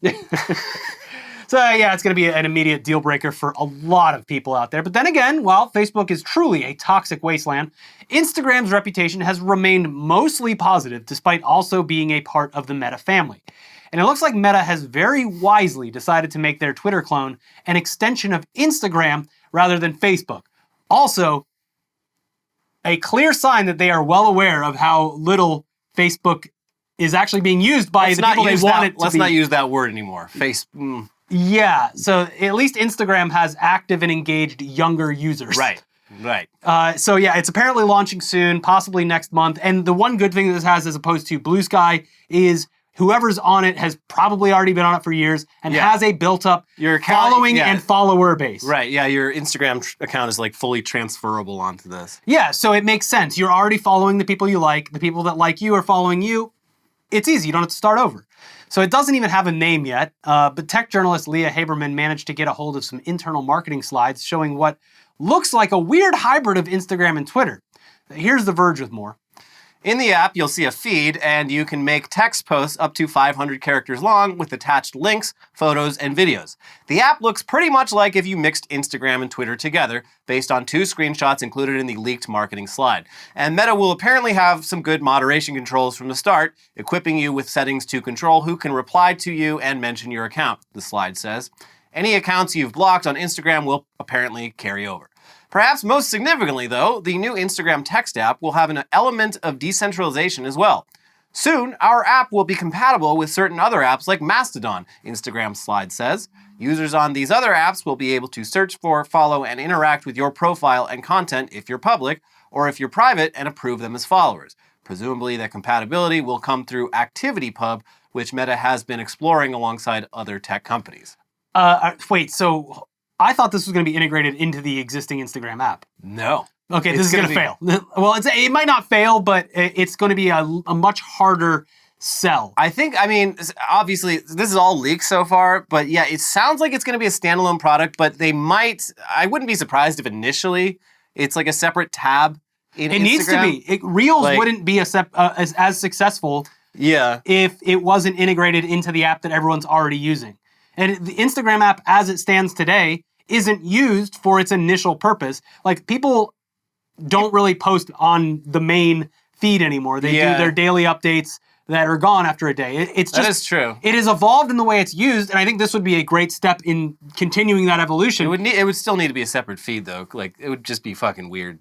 So, it's going to be an immediate deal breaker for a lot of people out there. But then again, while Facebook is truly a toxic wasteland, Instagram's reputation has remained mostly positive, despite also being a part of the Meta family. And it looks like Meta has very wisely decided to make their Twitter clone an extension of Instagram rather than Facebook. Also, a clear sign that they are well aware of how little Facebook is actually being used by the people they want it to be. Let's not use that word anymore. Yeah, so at least Instagram has active and engaged younger users. Right. It's apparently launching soon, possibly next month. And the one good thing that this has as opposed to Blue Sky is whoever's on it has probably already been on it for years and has a built-up following and follower base. Right, your Instagram account is like fully transferable onto this. Yeah, so it makes sense. You're already following the people you like. The people that like you are following you. It's easy. You don't have to start over. So it doesn't even have a name yet, but tech journalist Leah Haberman managed to get a hold of some internal marketing slides showing what looks like a weird hybrid of Instagram and Twitter. Here's The Verge with more. In the app, you'll see a feed, and you can make text posts up to 500 characters long with attached links, photos, and videos. The app looks pretty much like if you mixed Instagram and Twitter together, based on 2 screenshots included in the leaked marketing slide. And Meta will apparently have some good moderation controls from the start, equipping you with settings to control who can reply to you and mention your account, the slide says. Any accounts you've blocked on Instagram will apparently carry over. Perhaps most significantly, though, the new Instagram text app will have an element of decentralization as well. Soon, our app will be compatible with certain other apps like Mastodon, Instagram's slide says. Users on these other apps will be able to search for, follow, and interact with your profile and content if you're public, or if you're private and approve them as followers. Presumably, that compatibility will come through ActivityPub, which Meta has been exploring alongside other tech companies. Wait, so I thought this was going to be integrated into the existing Instagram app. No. Okay, this is going to fail. Well, it might not fail, but it's going to be a much harder sell. I mean, obviously, this is all leaks so far, but yeah, it sounds like it's going to be a standalone product, but I wouldn't be surprised if initially it's like a separate tab in Instagram. It needs to be. Reels wouldn't be as successful if it wasn't integrated into the app that everyone's already using. And the Instagram app, as it stands today, isn't used for its initial purpose. Like, people don't really post on the main feed anymore. They do their daily updates that are gone after a day. That is true. It has evolved in the way it's used, and I think this would be a great step in continuing that evolution. It would still need to be a separate feed, though. Like, it would just be fucking weird.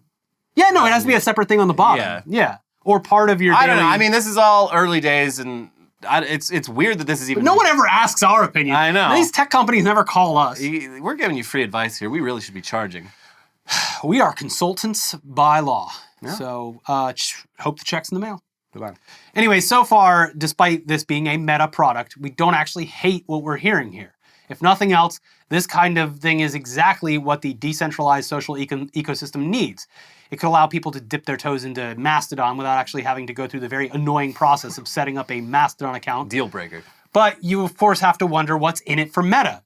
Yeah, no, it has to be a separate thing on the bottom. Yeah. Or part of your daily... I don't know. I mean, this is all early days, and it's weird that this is even... But no one ever asks our opinion. I know. These tech companies never call us. We're giving you free advice here. We really should be charging. We are consultants by law. Yeah. So hope the check's in the mail. Goodbye. Anyway, so far, despite this being a Meta product, we don't actually hate what we're hearing here. If nothing else, this kind of thing is exactly what the decentralized social ecosystem needs. It could allow people to dip their toes into Mastodon without actually having to go through the very annoying process of setting up a Mastodon account. Deal breaker. But you, of course, have to wonder what's in it for Meta.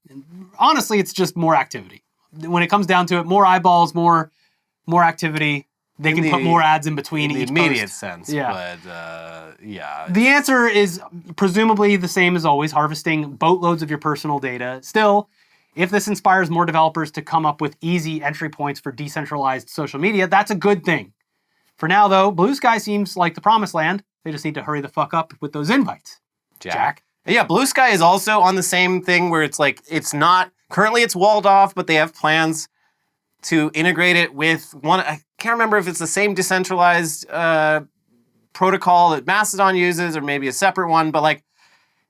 Honestly, it's just more activity. When it comes down to it, more eyeballs, more activity. They can put more ads in between each immediate post. sense, yeah. But yeah. The answer is presumably the same as always, harvesting boatloads of your personal data. Still, if this inspires more developers to come up with easy entry points for decentralized social media, that's a good thing. For now, though, Blue Sky seems like the promised land. They just need to hurry the fuck up with those invites. Jack? Yeah, Blue Sky is also on the same thing where it's like, currently it's walled off, but they have plans to integrate it with I can't remember if it's the same decentralized protocol that Mastodon uses or maybe a separate one, but like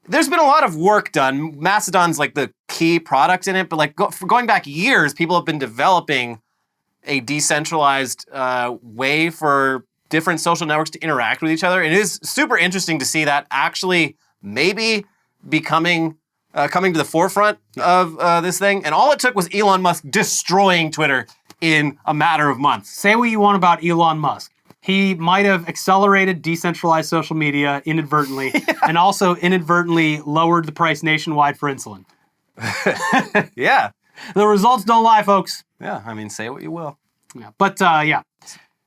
there's been a lot of work done. Mastodon's like the key product in it, but like going back years, people have been developing a decentralized way for different social networks to interact with each other. And it is super interesting to see that actually maybe coming to the forefront of this thing. And all it took was Elon Musk destroying Twitter in a matter of months. Say what you want about Elon Musk. He might have accelerated decentralized social media inadvertently and also inadvertently lowered the price nationwide for insulin. Yeah. The results don't lie, folks. Yeah, I mean, say what you will. Yeah. But yeah.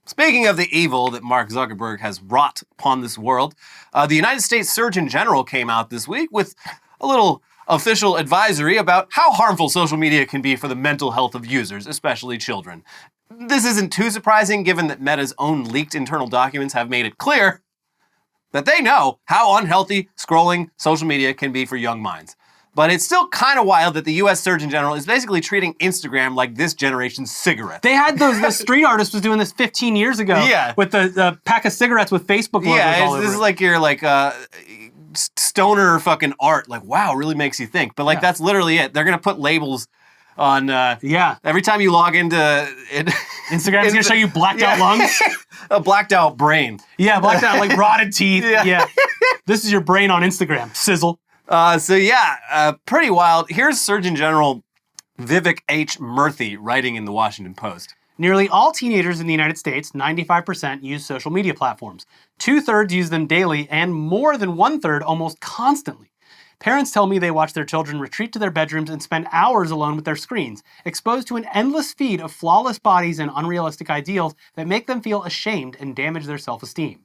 Speaking of the evil that Mark Zuckerberg has wrought upon this world, the United States Surgeon General came out this week with a little official advisory about how harmful social media can be for the mental health of users, especially children. This isn't too surprising given that Meta's own leaked internal documents have made it clear that they know how unhealthy scrolling social media can be for young minds. But it's still kind of wild that the US Surgeon General is basically treating Instagram like this generation's cigarette. They had the street artist was doing this 15 years ago. Yeah. With the pack of cigarettes with Facebook logos all over this it. is like your stoner fucking art. Like, wow, really makes you think. But that's literally it. They're going to put labels on every time you log into it. Instagram's going to show you blacked out lungs. A blacked out brain. Yeah, blacked out, like rotted teeth. Yeah. This is your brain on Instagram. Sizzle. Pretty wild. Here's Surgeon General Vivek H. Murthy writing in the Washington Post. Nearly all teenagers in the United States, 95%, use social media platforms. 2/3 use them daily, and more than 1/3 almost constantly. Parents tell me they watch their children retreat to their bedrooms and spend hours alone with their screens, exposed to an endless feed of flawless bodies and unrealistic ideals that make them feel ashamed and damage their self-esteem.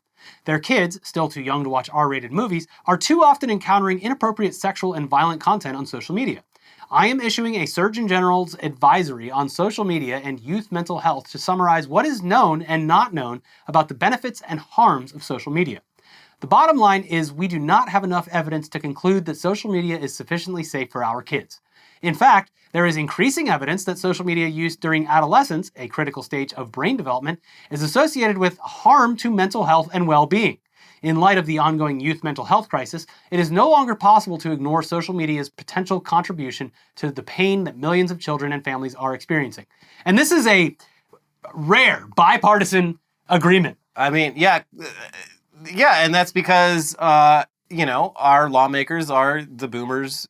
Their kids, still too young to watch R-rated movies, are too often encountering inappropriate sexual and violent content on social media. I am issuing a Surgeon General's advisory on social media and youth mental health to summarize what is known and not known about the benefits and harms of social media. The bottom line is we do not have enough evidence to conclude that social media is sufficiently safe for our kids. In fact, there is increasing evidence that social media use during adolescence, a critical stage of brain development, is associated with harm to mental health and well-being. In light of the ongoing youth mental health crisis, it is no longer possible to ignore social media's potential contribution to the pain that millions of children and families are experiencing. And this is a rare bipartisan agreement. I mean, yeah, and that's because, our lawmakers are the boomers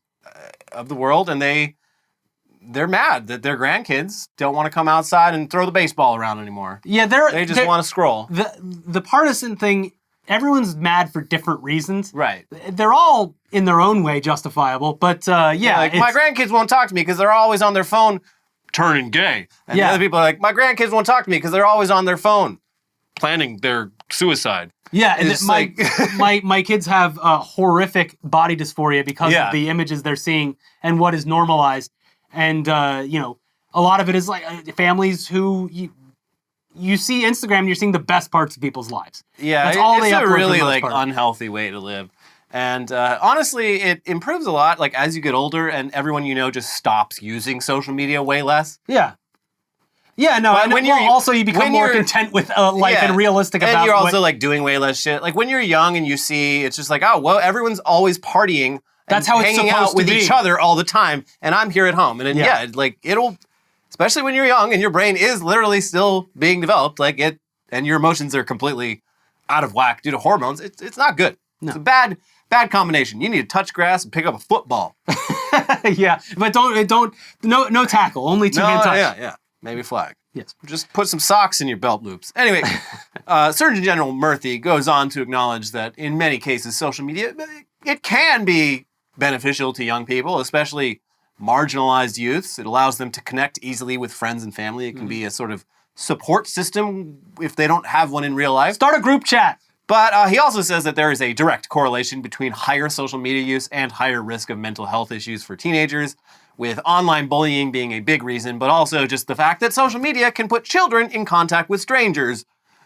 of the world, and they're mad that their grandkids don't want to come outside and throw the baseball around anymore. Yeah, they just want to scroll. The partisan thing, everyone's mad for different reasons. Right. They're all in their own way justifiable, but like my grandkids won't talk to me because they're always on their phone turning gay. And the other people are like, my grandkids won't talk to me because they're always on their phone planning their suicide. Yeah, and my kids have horrific body dysphoria because of the images they're seeing and what is normalized. And, a lot of it is like families who you see Instagram and you're seeing the best parts of people's lives. Yeah, that's all they it's a upload really for the most part. unhealthy way to live. And honestly, it improves a lot like as you get older and everyone just stops using social media way less. Yeah. Yeah, no, and you become more content with life and realistic about it. And you're also doing way less shit. Like when you're young and you see, it's just like, oh, well, everyone's always partying. That's how it's hanging out with each other all the time, and I'm here at home. And it'll, especially when you're young and your brain is literally still being developed, and your emotions are completely out of whack due to hormones. It's not good. No. It's a bad combination. You need to touch grass and pick up a football. Yeah, but no tackle, only two-hand touch. Yeah. Maybe flag. Yes. Just put some socks in your belt loops. Anyway, Surgeon General Murthy goes on to acknowledge that in many cases, social media, it can be beneficial to young people, especially marginalized youths. It allows them to connect easily with friends and family. It can be a sort of support system if they don't have one in real life. Start a group chat. But he also says that there is a direct correlation between higher social media use and higher risk of mental health issues for teenagers, with online bullying being a big reason, but also just the fact that social media can put children in contact with strangers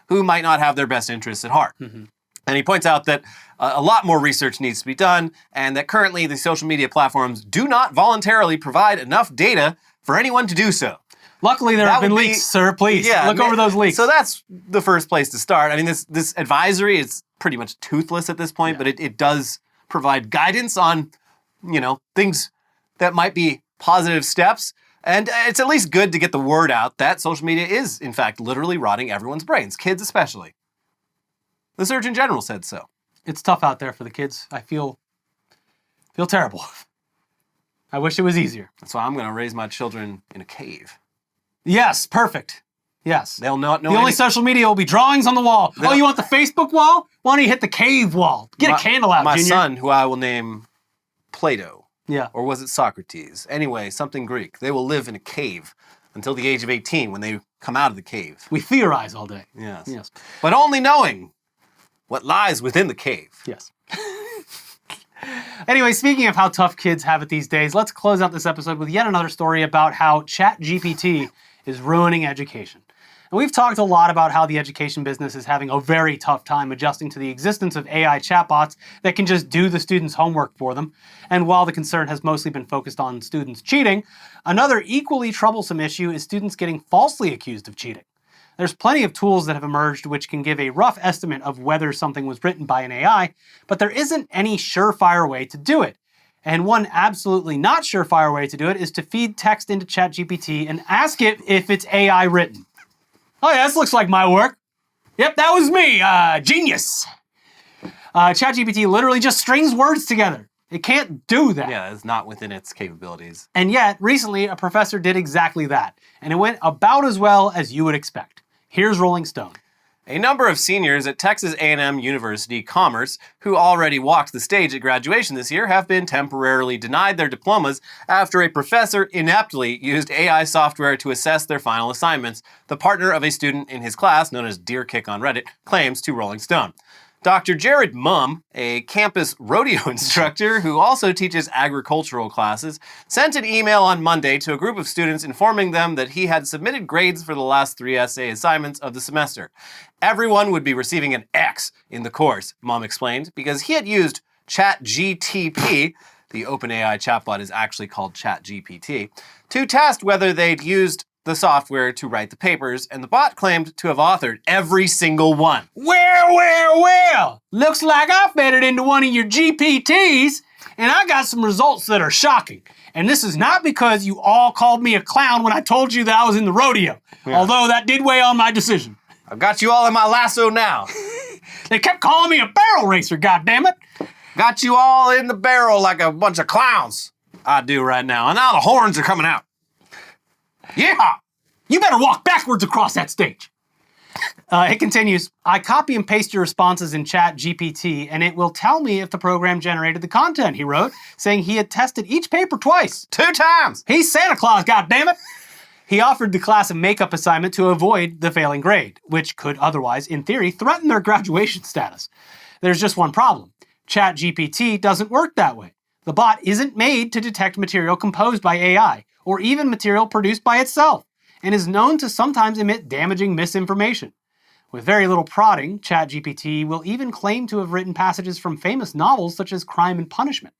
who might not have their best interests at heart. Mm-hmm. And he points out that a lot more research needs to be done, and that currently the social media platforms do not voluntarily provide enough data for anyone to do so. Luckily, there have been leaks, sir. Please, look over those leaks. So that's the first place to start. I mean, this advisory is pretty much toothless at this point, but it does provide guidance on, things that might be positive steps. And it's at least good to get the word out that social media is, in fact, literally rotting everyone's brains, kids especially. The Surgeon General said so. It's tough out there for the kids. I feel terrible. I wish it was easier. That's why I'm going to raise my children in a cave. Yes, perfect. Yes. They'll not know. The only social media will be drawings on the wall. Oh, you want the Facebook wall? Why don't you hit the cave wall? Get a candle out, my Junior. son, who I will name Plato. Yeah. Or was it Socrates? Anyway, something Greek. They will live in a cave until the age of 18 when they come out of the cave. We theorize all day. Yes. But only knowing what lies within the cave. Yes. Anyway, speaking of how tough kids have it these days, let's close out this episode with yet another story about how ChatGPT is ruining education. And we've talked a lot about how the education business is having a very tough time adjusting to the existence of AI chatbots that can just do the students' homework for them. And while the concern has mostly been focused on students cheating, another equally troublesome issue is students getting falsely accused of cheating. There's plenty of tools that have emerged which can give a rough estimate of whether something was written by an AI, but there isn't any surefire way to do it. And one absolutely not surefire way to do it is to feed text into ChatGPT and ask it if it's AI written. Oh yeah, this looks like my work. Yep, that was me, genius. ChatGPT literally just strings words together. It can't do that. Yeah, it's not within its capabilities. And yet, recently, a professor did exactly that, and it went about as well as you would expect. Here's Rolling Stone. A number of seniors at Texas A&M University Commerce, who already walked the stage at graduation this year, have been temporarily denied their diplomas after a professor ineptly used AI software to assess their final assignments, the partner of a student in his class, known as Deer Kick on Reddit, claims to Rolling Stone. Dr. Jared Mumm, a campus rodeo instructor who also teaches agricultural classes, sent an email on Monday to a group of students informing them that he had submitted grades for the last 3 essay assignments of the semester. Everyone would be receiving an X in the course, Mumm explained, because he had used ChatGPT, the OpenAI chatbot is actually called ChatGPT, to test whether they'd used the software to write the papers, and the bot claimed to have authored every single one. Well. Looks like I fed it into one of your GPTs, and I got some results that are shocking. And this is not because you all called me a clown when I told you that I was in the rodeo, although that did weigh on my decision. I've got you all in my lasso now. They kept calling me a barrel racer, goddammit. Got you all in the barrel like a bunch of clowns. I do right now, and now the horns are coming out. Yeah! You better walk backwards across that stage. It continues, I copy and paste your responses in ChatGPT, and it will tell me if the program generated the content, he wrote, saying he had tested each paper twice. 2 times! He's Santa Claus, goddammit! He offered the class a makeup assignment to avoid the failing grade, which could otherwise, in theory, threaten their graduation status. There's just one problem. ChatGPT doesn't work that way. The bot isn't made to detect material composed by AI, or even material produced by itself, and is known to sometimes emit damaging misinformation. With very little prodding, ChatGPT will even claim to have written passages from famous novels such as Crime and Punishment.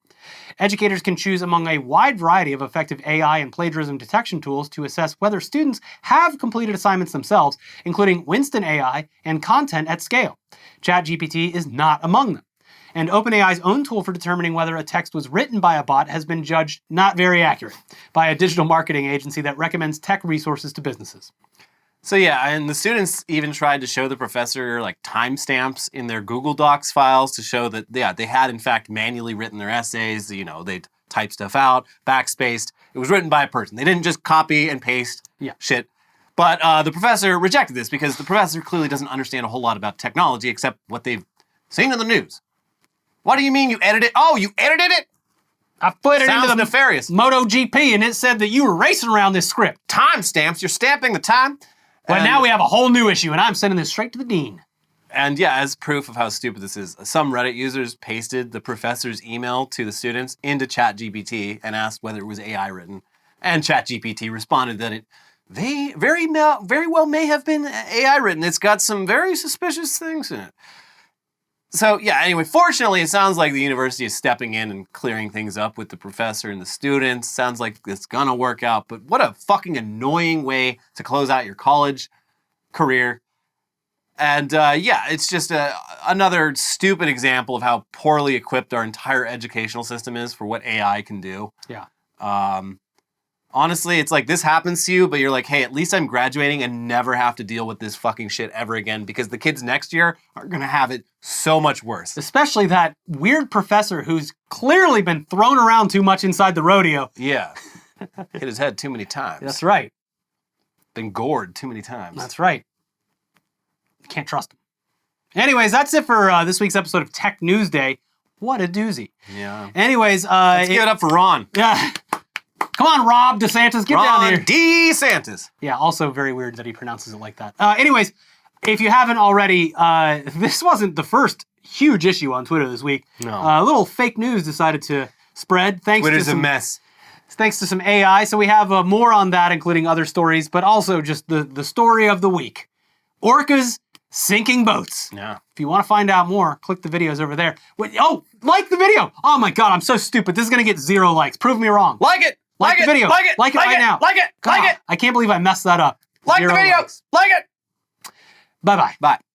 Educators can choose among a wide variety of effective AI and plagiarism detection tools to assess whether students have completed assignments themselves, including Winston AI and Content at Scale. ChatGPT is not among them. And OpenAI's own tool for determining whether a text was written by a bot has been judged not very accurate by a digital marketing agency that recommends tech resources to businesses. So yeah, and the students even tried to show the professor like timestamps in their Google Docs files to show that, they had in fact manually written their essays. They'd type stuff out, backspaced. It was written by a person. They didn't just copy and paste shit. But the professor rejected this because the professor clearly doesn't understand a whole lot about technology except what they've seen in the news. What do you mean you edited it? Oh, you edited it? I put it into the nefarious. MotoGP and it said that you were racing around this script. Timestamps, you're stamping the time. Well, now we have a whole new issue and I'm sending this straight to the dean. And yeah, as proof of how stupid this is, some Reddit users pasted the professor's email to the students into ChatGPT and asked whether it was AI written. And ChatGPT responded that it very well may have been AI written. It's got some very suspicious things in it. So yeah, anyway, fortunately, it sounds like the university is stepping in and clearing things up with the professor and the students. Sounds like it's gonna work out, but what a fucking annoying way to close out your college career. And yeah, it's just another stupid example of how poorly equipped our entire educational system is for what AI can do. Yeah. Honestly, it's like this happens to you, but you're like, hey, at least I'm graduating and never have to deal with this fucking shit ever again because the kids next year are gonna have it so much worse. Especially that weird professor who's clearly been thrown around too much inside the rodeo. Yeah. Hit his head too many times. That's right. Been gored too many times. That's right. You can't trust him. Anyways, that's it for this week's episode of TechNewsDay. What a doozy. Yeah. Anyways, let's give it up for Ron. Yeah. Come on, Rob DeSantis, get down here. Ron DeSantis. Yeah, also very weird that he pronounces it like that. Anyways, if you haven't already, this wasn't the first huge issue on Twitter this week. No. A little fake news decided to spread. Twitter's a mess. Thanks to some AI. So we have more on that, including other stories, but also just the story of the week. Orcas sinking boats. Yeah. If you want to find out more, click the videos over there. Wait, like the video. Oh my God, I'm so stupid. This is going to get 0 likes. Prove me wrong. Like it. Like the video. Like it. Like it right now. Like it. God, Like it. I can't believe I messed that up. Like the 0 video. likes. Like it. Bye-bye. Bye.